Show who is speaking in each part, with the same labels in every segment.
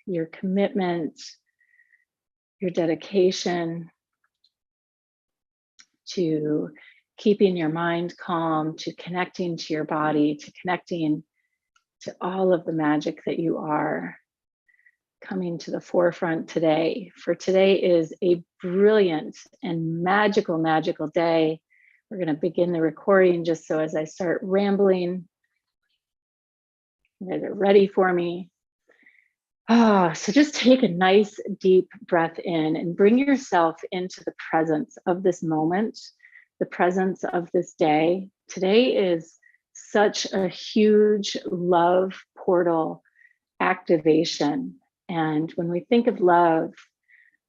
Speaker 1: your commitment, your dedication to keeping your mind calm, to connecting to your body, to connecting to all of the magic that you are, coming to the forefront today. For today is a brilliant and magical, magical day. We're going to begin the recording just so as I start rambling, you guys are ready for me. So just take a nice deep breath in and bring yourself into the presence of this moment, the presence of this day. Today is such a huge love portal activation. And when we think of love,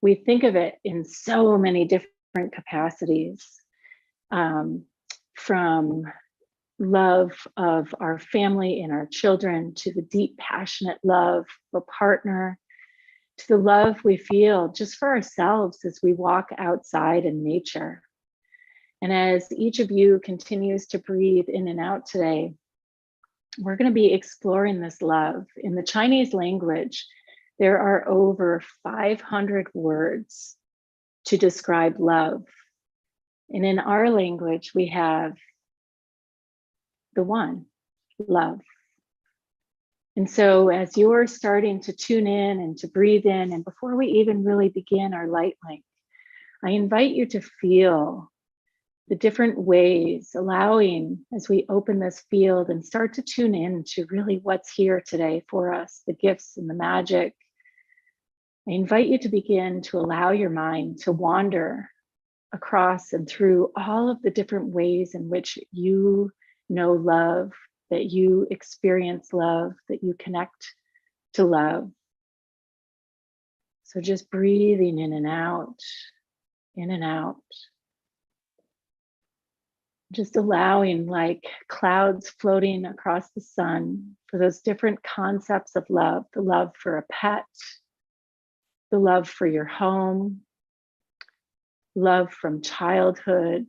Speaker 1: we think of it in so many different capacities, from love of our family and our children, to the deep, passionate love of a partner, to the love we feel just for ourselves as we walk outside in nature. And as each of you continues to breathe in and out today, we're going to be exploring this love. In the Chinese language, there are over 500 words to describe love. And in our language, we have the one, love. And so as you're starting to tune in and to breathe in, and before we even really begin our light link, I invite you to feel the different ways, allowing as we open this field and start to tune in to really what's here today for us, the gifts and the magic. I invite you to begin to allow your mind to wander across and through all of the different ways in which you know love, that you experience love, that you connect to love. So just breathing in and out, in and out. Just allowing, like clouds floating across the sun, for those different concepts of love, the love for a pet, the love for your home, love from childhood,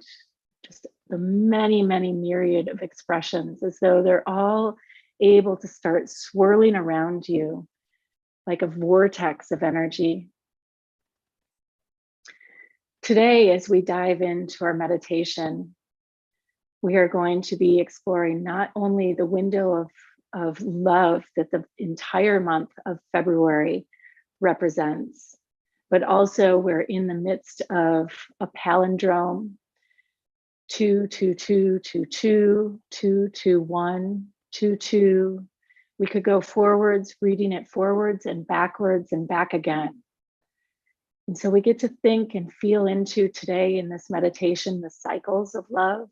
Speaker 1: just the many, many myriad of expressions, as though they're all able to start swirling around you like a vortex of energy. Today, as we dive into our meditation, we are going to be exploring not only the window of love that the entire month of February represents, but also we're in the midst of a palindrome, 22222, 221, 22. We could go forwards, reading it forwards and back again. And so we get to think and feel into today in this meditation, the cycles of love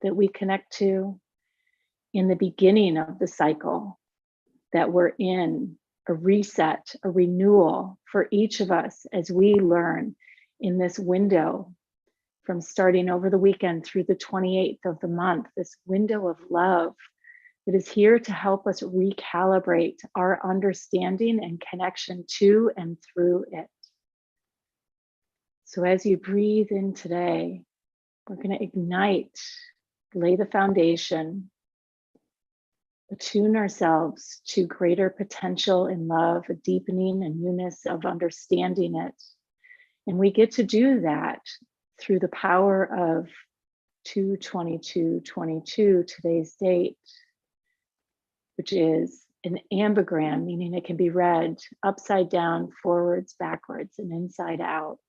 Speaker 1: that we connect to, in the beginning of the cycle that we're in, a reset, a renewal for each of us as we learn in this window from starting over the weekend through the 28th of the month, this window of love that is here to help us recalibrate our understanding and connection to and through it. So as you breathe in today, we're going to ignite, lay the foundation, attune ourselves to greater potential in love, a deepening and newness of understanding it. And we get to do that through the power of 22222, today's date, which is an ambigram, meaning it can be read upside down, forwards, backwards, and inside out,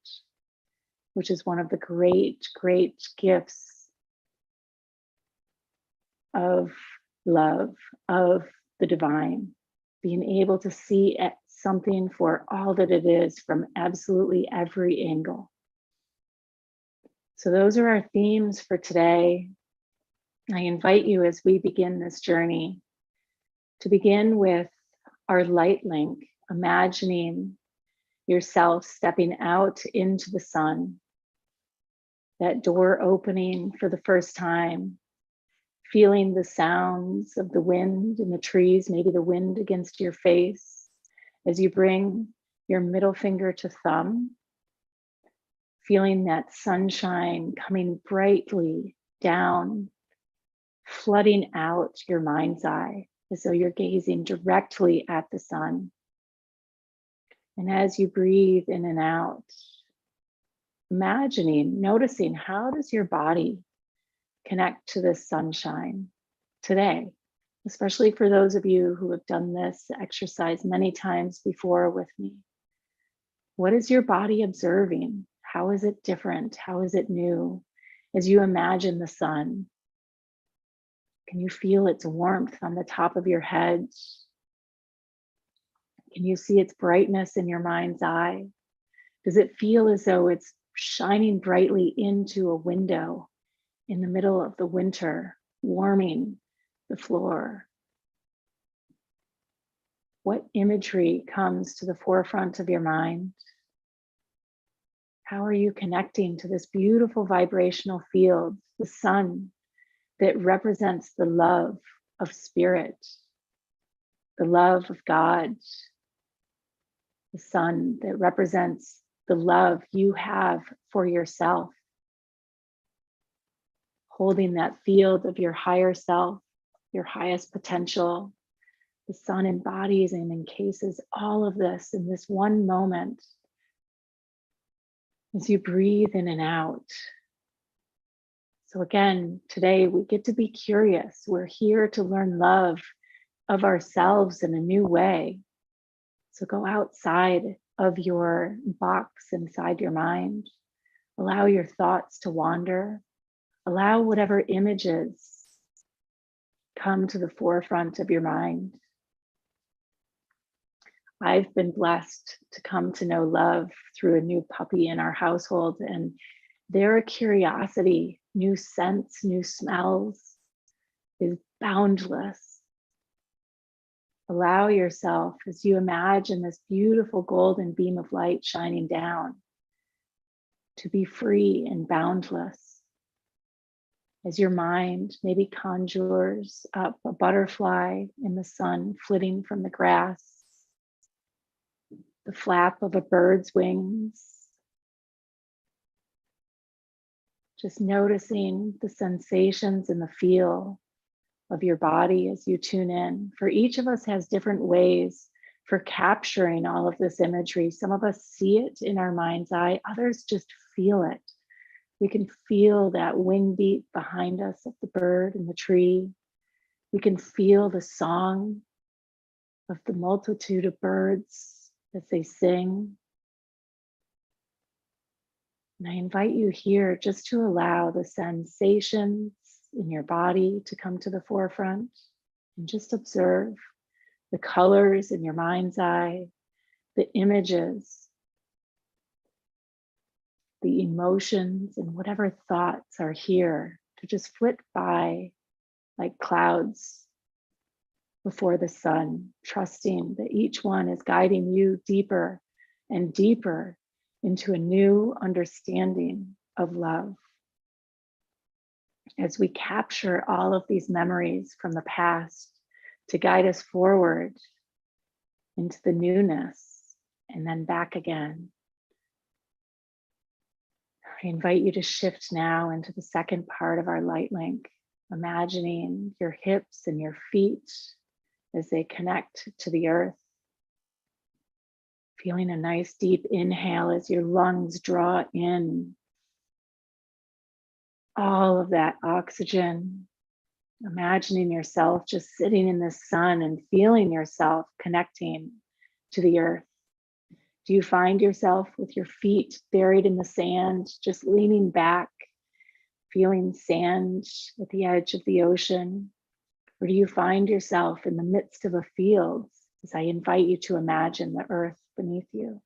Speaker 1: which is one of the great, great gifts of love, of the divine, being able to see something for all that it is from absolutely every angle. So those are our themes for today. I invite you, as we begin this journey, to begin with our light link, imagining yourself stepping out into the sun, that door opening for the first time, feeling the sounds of the wind in the trees, maybe the wind against your face, as you bring your middle finger to thumb, feeling that sunshine coming brightly down, flooding out your mind's eye, as though you're gazing directly at the sun. And as you breathe in and out, imagining, noticing, how does your body connect to this sunshine today? Especially for those of you who have done this exercise many times before with me. What is your body observing? How is it different? How is it new? As you imagine the sun, can you feel its warmth on the top of your head? Can you see its brightness in your mind's eye? Does it feel as though it's shining brightly into a window in the middle of the winter, warming the floor? What imagery comes to the forefront of your mind? How are you connecting to this beautiful vibrational field, the sun, that represents the love of spirit, the love of God, the sun that represents the love you have for yourself, holding that field of your higher self, your highest potential. The sun embodies and encases all of this in this one moment. As you breathe in and out. So again, today we get to be curious. We're here to learn love of ourselves in a new way. So go outside of your box inside your mind. Allow your thoughts to wander. Allow whatever images come to the forefront of your mind. I've been blessed to come to know love through a new puppy in our household, and their curiosity, new scents, new smells is boundless. Allow yourself, as you imagine this beautiful golden beam of light shining down, to be free and boundless. As your mind maybe conjures up a butterfly in the sun flitting from the grass, the flap of a bird's wings, just noticing the sensations and the feel of your body as you tune in. For each of us has different ways for capturing all of this imagery. Some of us see it in our mind's eye, others just feel it. We can feel that wing beat behind us of the bird and the tree. We can feel the song of the multitude of birds as they sing. And I invite you here just to allow the sensations in your body to come to the forefront and just observe the colors in your mind's eye, the images, the emotions, and whatever thoughts are here to just flit by like clouds before the sun, trusting that each one is guiding you deeper and deeper into a new understanding of love. As we capture all of these memories from the past to guide us forward into the newness and then back again. I invite you to shift now into the second part of our light link, imagining your hips and your feet as they connect to the earth. Feeling a nice deep inhale as your lungs draw in all of that oxygen. Imagining yourself just sitting in the sun and feeling yourself connecting to the earth. Do you find yourself with your feet buried in the sand, just leaning back, feeling sand at the edge of the ocean? Or do you find yourself in the midst of a field, as I invite you to imagine the earth beneath you,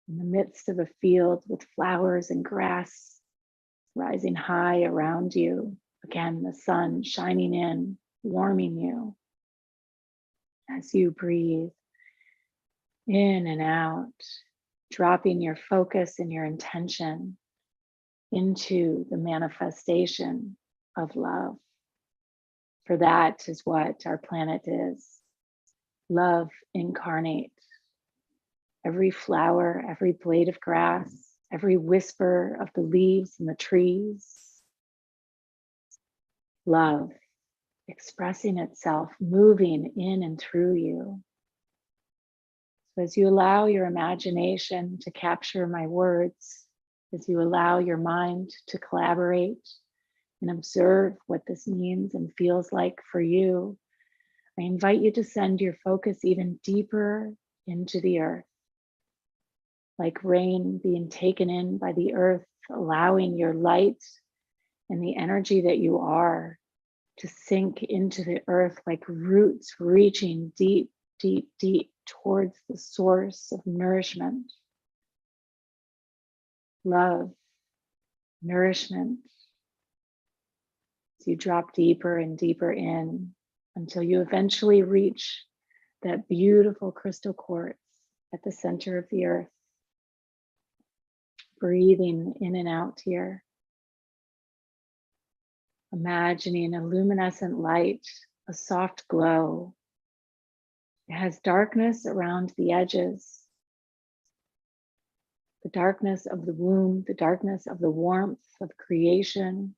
Speaker 1: in the midst of a field with flowers and grass rising high around you? Again, the sun shining in, warming you as you breathe in and out, dropping your focus and your intention into the manifestation of love. For that is what our planet is. Love incarnate. Every flower, every blade of grass, every whisper of the leaves in the trees. Love expressing itself, moving in and through you. So as you allow your imagination to capture my words, as you allow your mind to collaborate and observe what this means and feels like for you, I invite you to send your focus even deeper into the earth, like rain being taken in by the earth, allowing your light and the energy that you are to sink into the earth like roots reaching deep, deep, deep towards the source of nourishment, love, nourishment. As you drop deeper and deeper in until you eventually reach that beautiful crystal quartz at the center of the earth. Breathing in and out here. Imagining a luminescent light, a soft glow. It has darkness around the edges, the darkness of the womb, the darkness of the warmth of creation,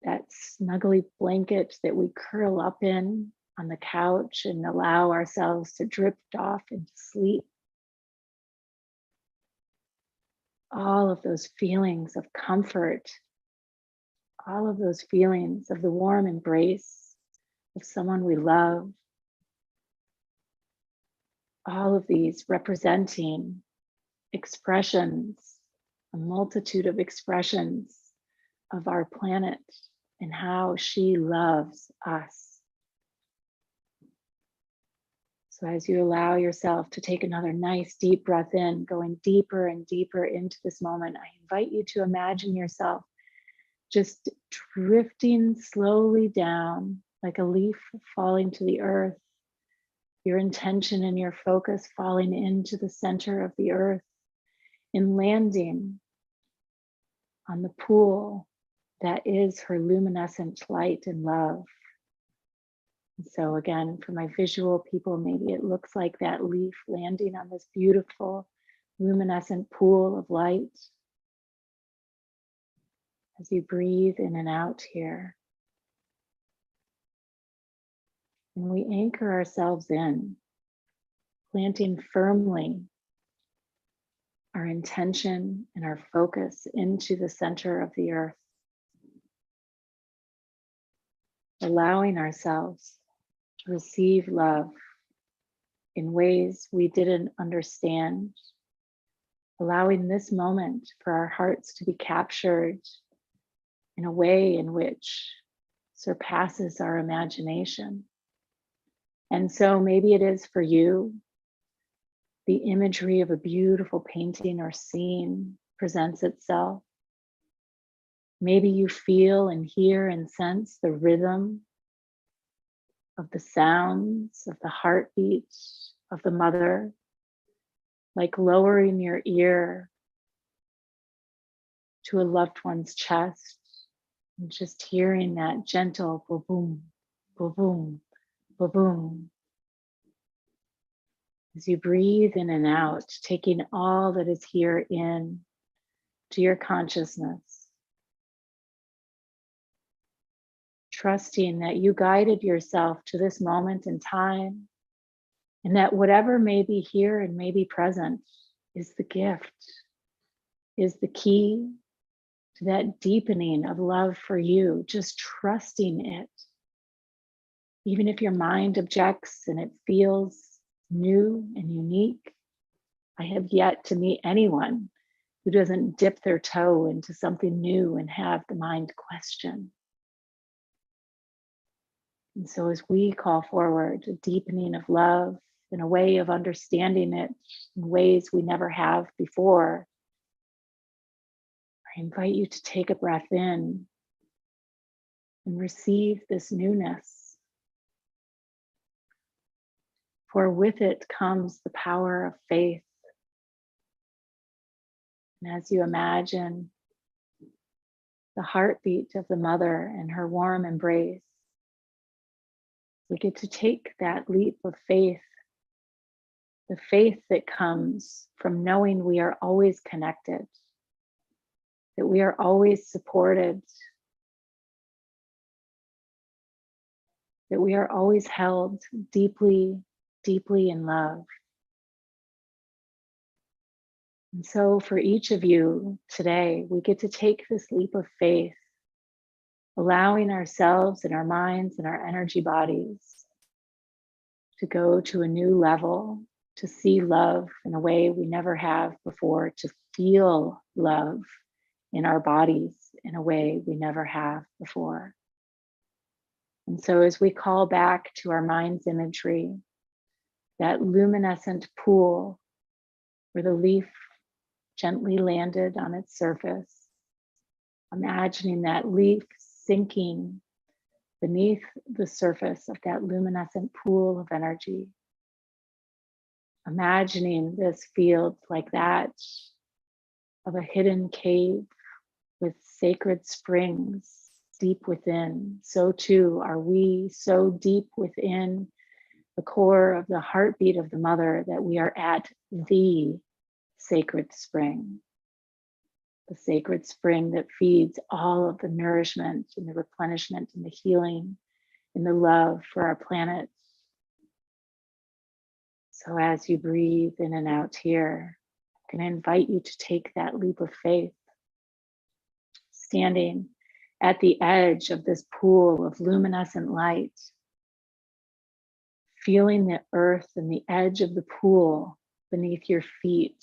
Speaker 1: that snuggly blanket that we curl up in on the couch and allow ourselves to drift off into sleep. All of those feelings of comfort, all of those feelings of the warm embrace of someone we love, all of these representing expressions, a multitude of expressions of our planet and how she loves us. So as you allow yourself to take another nice deep breath in, going deeper and deeper into this moment, I invite you to imagine yourself just drifting slowly down like a leaf falling to the earth, your intention and your focus falling into the center of the earth and landing on the pool that is her luminescent light and love. And so again, for my visual people, maybe it looks like that leaf landing on this beautiful luminescent pool of light. As you breathe in and out here. And we anchor ourselves in, planting firmly our intention and our focus into the center of the earth. Allowing ourselves to receive love in ways we didn't understand. Allowing this moment for our hearts to be captured in a way in which surpasses our imagination. And so maybe it is for you, the imagery of a beautiful painting or scene presents itself. Maybe you feel and hear and sense the rhythm of the sounds of the heartbeat of the mother, like lowering your ear to a loved one's chest and just hearing that gentle boom, boom, boom. As you breathe in and out, taking all that is here in to your consciousness, trusting that you guided yourself to this moment in time, and that whatever may be here and may be present is the gift, is the key to that deepening of love for you, just trusting it. Even if your mind objects and it feels new and unique, I have yet to meet anyone who doesn't dip their toe into something new and have the mind question. And so as we call forward a deepening of love and a way of understanding it in ways we never have before, I invite you to take a breath in and receive this newness. For with it comes the power of faith. And as you imagine the heartbeat of the mother and her warm embrace, we get to take that leap of faith, the faith that comes from knowing we are always connected, that we are always supported, that we are always held deeply, deeply in love. And so for each of you today, we get to take this leap of faith, allowing ourselves and our minds and our energy bodies to go to a new level, to see love in a way we never have before, to feel love in our bodies in a way we never have before. And so as we call back to our mind's imagery, that luminescent pool where the leaf gently landed on its surface, imagining that leaf sinking beneath the surface of that luminescent pool of energy. Imagining this field like that of a hidden cave with sacred springs deep within. So too are we so deep within the core of the heartbeat of the mother that we are at the sacred spring. The sacred spring that feeds all of the nourishment and the replenishment and the healing and the love for our planet. So as you breathe in and out here, I'm going to invite you to take that leap of faith, standing at the edge of this pool of luminescent light, feeling the earth and the edge of the pool beneath your feet,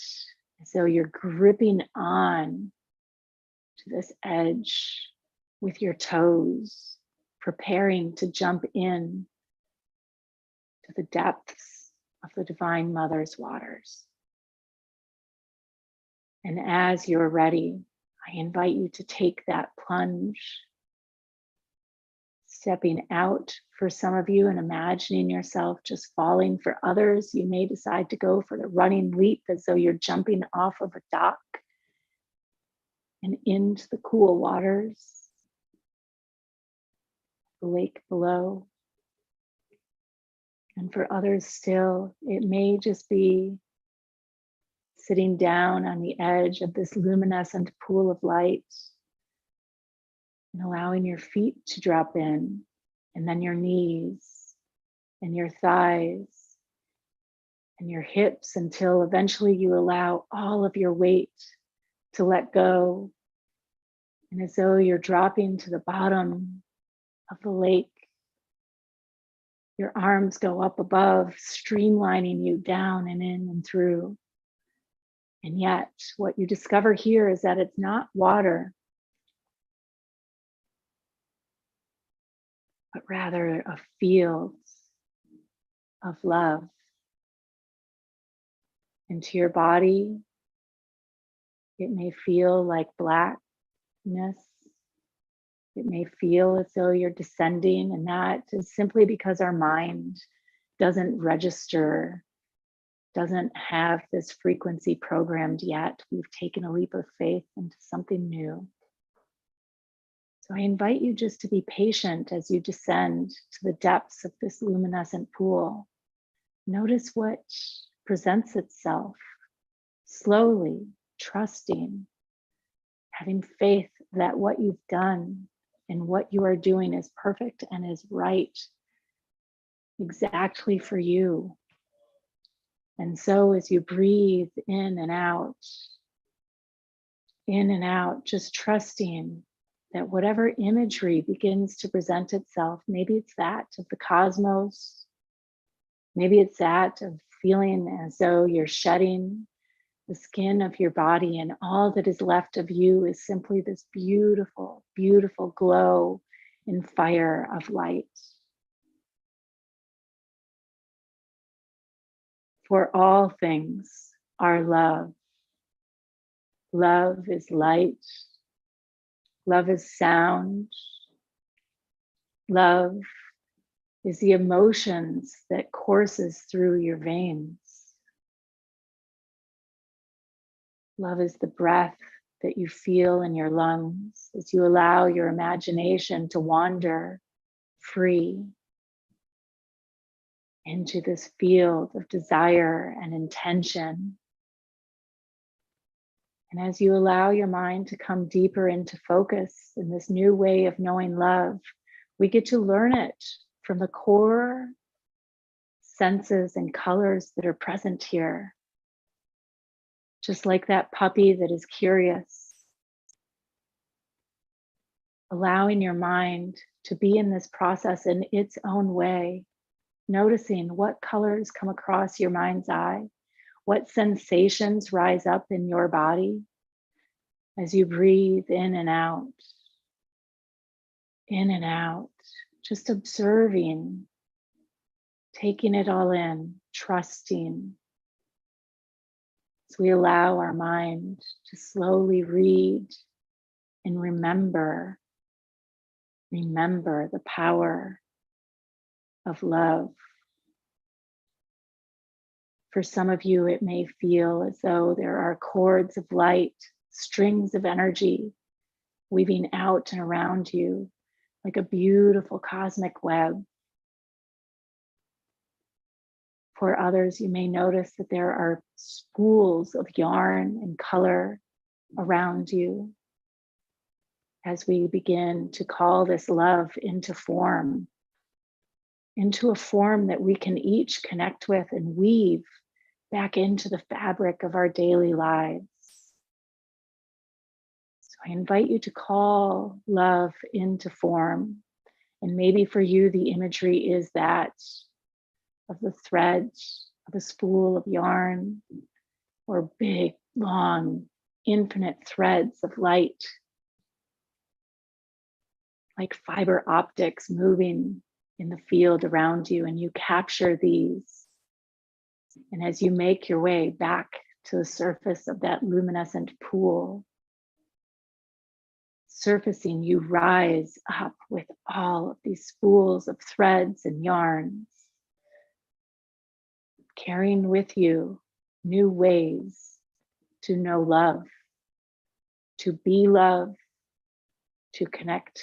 Speaker 1: as though you're gripping on to this edge with your toes, preparing to jump in to the depths of the Divine Mother's waters. And as you're ready, I invite you to take that plunge, stepping out for some of you and imagining yourself just falling. For others, you may decide to go for the running leap as though you're jumping off of a dock and into the cool waters, the lake below. And for others still, it may just be sitting down on the edge of this luminescent pool of light and allowing your feet to drop in, and then your knees and your thighs and your hips, until eventually you allow all of your weight to let go. And as though you're dropping to the bottom of the lake, your arms go up above, streamlining you down and in and through. And yet, what you discover here is that it's not water, but rather a field of love. Into your body, it may feel like blackness. It may feel as though you're descending, and that is simply because our mind doesn't register, doesn't have this frequency programmed yet. We've taken a leap of faith into something new. So I invite you just to be patient as you descend to the depths of this luminescent pool. Notice what presents itself, slowly, trusting, having faith that what you've done and what you are doing is perfect and is right, exactly for you. And so as you breathe in and out, just trusting that whatever imagery begins to present itself, maybe it's that of the cosmos, maybe it's that of feeling as though you're shedding the skin of your body and all that is left of you is simply this beautiful, beautiful glow and fire of light. For all things are love. Love is light. Love is sound. Love is the emotions that courses through your veins. Love is the breath that you feel in your lungs as you allow your imagination to wander free into this field of desire and intention. And as you allow your mind to come deeper into focus in this new way of knowing love, we get to learn it from the core senses and colors that are present here. Just like that puppy that is curious, allowing your mind to be in this process in its own way, noticing what colors come across your mind's eye, what sensations rise up in your body as you breathe in and out, just observing, taking it all in, trusting. As we allow our mind to slowly read and remember the power of love. For some of you, it may feel as though there are cords of light, strings of energy weaving out and around you like a beautiful cosmic web. For others, you may notice that there are spools of yarn and color around you as we begin to call this love into a form that we can each connect with and weave back into the fabric of our daily lives. So I invite you to call love into form. And maybe for you, the imagery is that of the threads of a spool of yarn or big, long, infinite threads of light, like fiber optics moving in the field around you, and you capture these. And as you make your way back to the surface of that luminescent pool, surfacing, you rise up with all of these spools of threads and yarns, carrying with you new ways to know love, to be love, to connect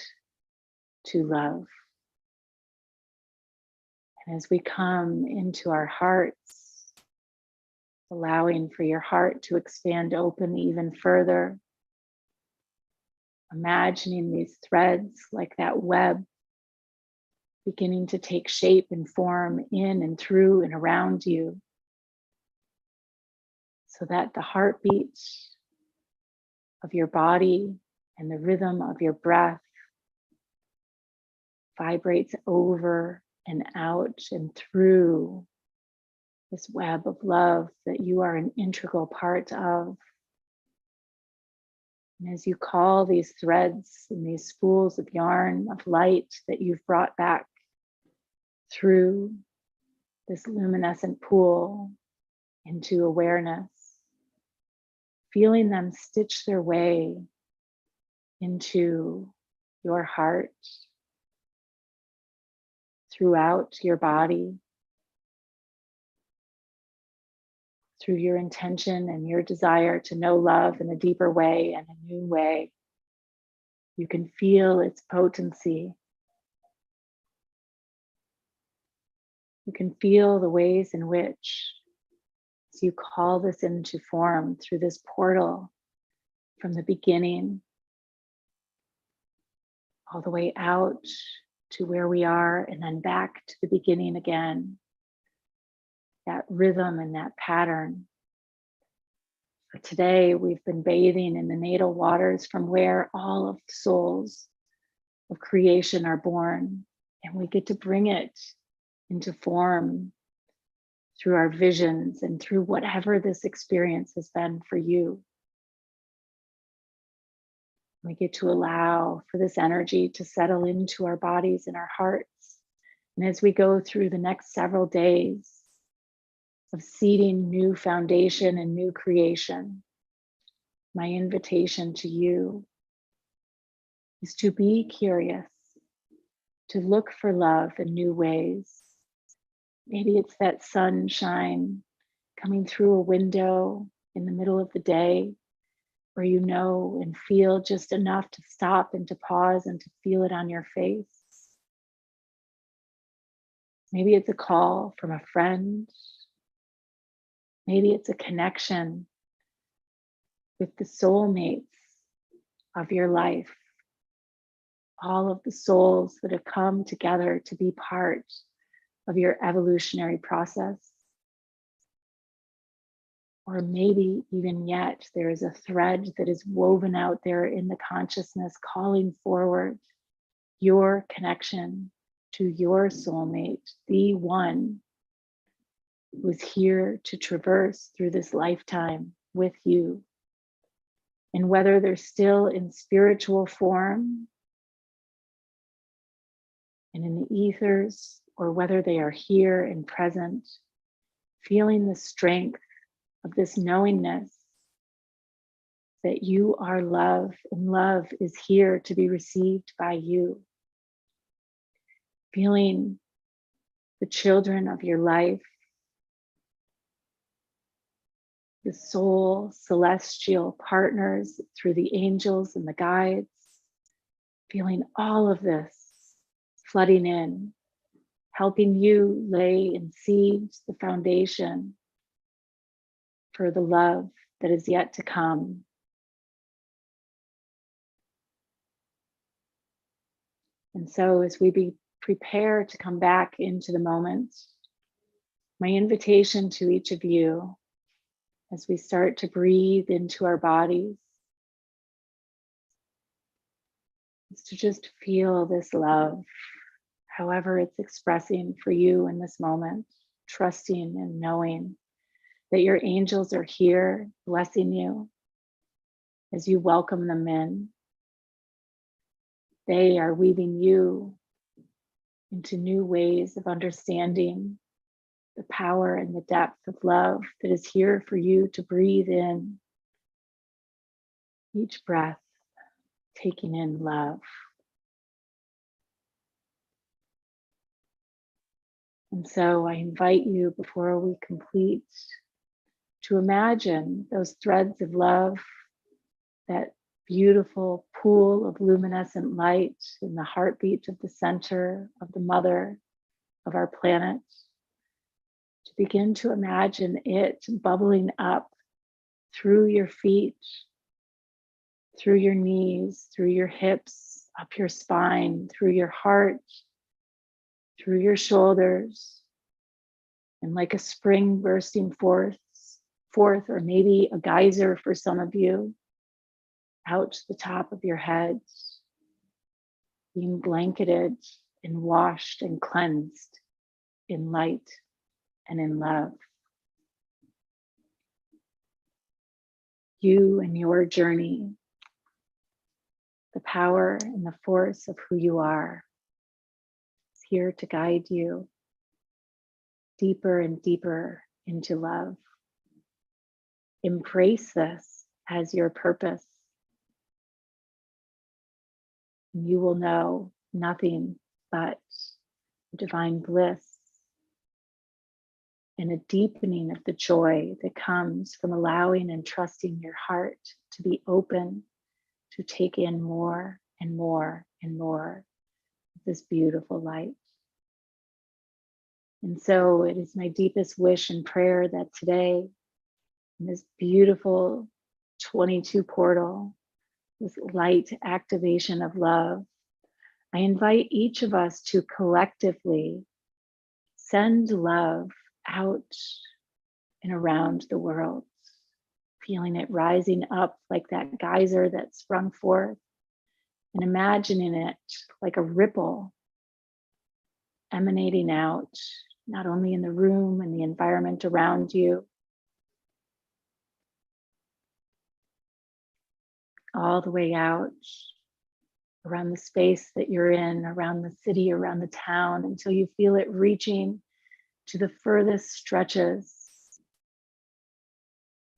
Speaker 1: to love. And as we come into our hearts, allowing for your heart to expand open even further, imagining these threads like that web beginning to take shape and form in and through and around you, so that the heartbeat of your body and the rhythm of your breath vibrates over and out and through this web of love that you are an integral part of. And as you call these threads and these spools of yarn of light that you've brought back through this luminescent pool into awareness, feeling them stitch their way into your heart, throughout your body, through your intention and your desire to know love in a deeper way and a new way. You can feel its potency. You can feel the ways in which, as you call this into form through this portal from the beginning, all the way out to where we are and then back to the beginning again, that rhythm and that pattern. For today, we've been bathing in the natal waters from where all of the souls of creation are born, and we get to bring it into form through our visions and through whatever this experience has been for you. We get to allow for this energy to settle into our bodies and our hearts. And as we go through the next several days of seeding new foundation and new creation, my invitation to you is to be curious, to look for love in new ways. Maybe it's that sunshine coming through a window in the middle of the day, where you know and feel just enough to stop and to pause and to feel it on your face. Maybe it's a call from a friend. Maybe it's a connection with the soulmates of your life, all of the souls that have come together to be part of your evolutionary process. Or maybe even yet there is a thread that is woven out there in the consciousness calling forward your connection to your soulmate, the one who is here to traverse through this lifetime with you. And whether they're still in spiritual form and in the ethers, or whether they are here and present, feeling the strength of this knowingness that you are love and love is here to be received by you. Feeling the children of your life, the soul celestial partners through the angels and the guides, feeling all of this flooding in, helping you lay and seed the foundation for the love that is yet to come. And so as we prepare to come back into the moment, my invitation to each of you as we start to breathe into our bodies is to just feel this love, however it's expressing for you in this moment, trusting and knowing that your angels are here blessing you as you welcome them in. They are weaving you into new ways of understanding the power and the depth of love that is here for you to breathe in. Each breath, taking in love. And so I invite you, before we complete, to imagine those threads of love, that beautiful pool of luminescent light in the heartbeat of the center of the mother of our planet, to begin to imagine it bubbling up through your feet, through your knees, through your hips, up your spine, through your heart, through your shoulders, and like a spring bursting forth, or maybe a geyser for some of you, out to the top of your head, being blanketed and washed and cleansed in light and in love. You and your journey, the power and the force of who you are, is here to guide you deeper and deeper into love. Embrace this as your purpose, and you will know nothing but divine bliss and a deepening of the joy that comes from allowing and trusting your heart to be open to take in more and more and more of this beautiful light. And so it is my deepest wish and prayer that today, in this beautiful 22 portal, this light activation of love, I invite each of us to collectively send love out and around the world, feeling it rising up like that geyser that sprung forth, and imagining it like a ripple emanating out, not only in the room and the environment around you, all the way out around the space that you're in, around the city, around the town, until you feel it reaching to the furthest stretches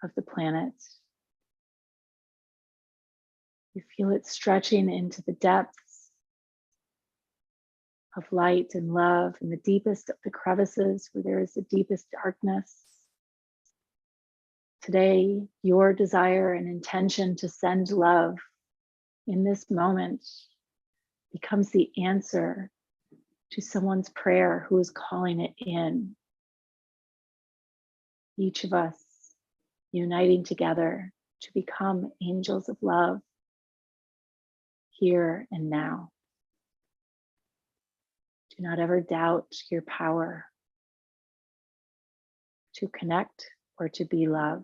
Speaker 1: of the planet. You feel it stretching into the depths of light and love, in the deepest of the crevices where there is the deepest darkness. Today, your desire and intention to send love in this moment becomes the answer to someone's prayer who is calling it in. Each of us uniting together to become angels of love here and now. Do not ever doubt your power to connect or to be love.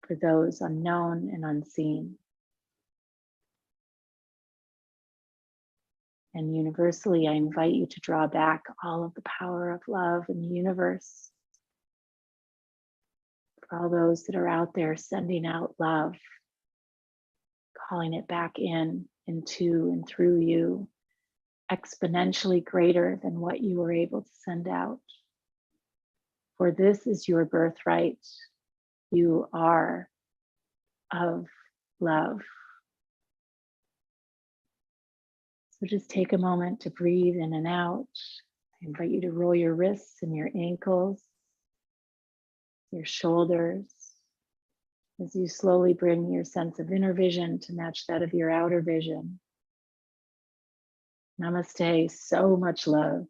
Speaker 1: for those unknown and unseen. And universally, I invite you to draw back all of the power of love in the universe. For all those that are out there sending out love, calling it back in, into, and through you, exponentially greater than what you were able to send out. For this is your birthright. You are of love. So just take a moment to breathe in and out. I invite you to roll your wrists and your ankles, your shoulders, as you slowly bring your sense of inner vision to match that of your outer vision. Namaste, so much love.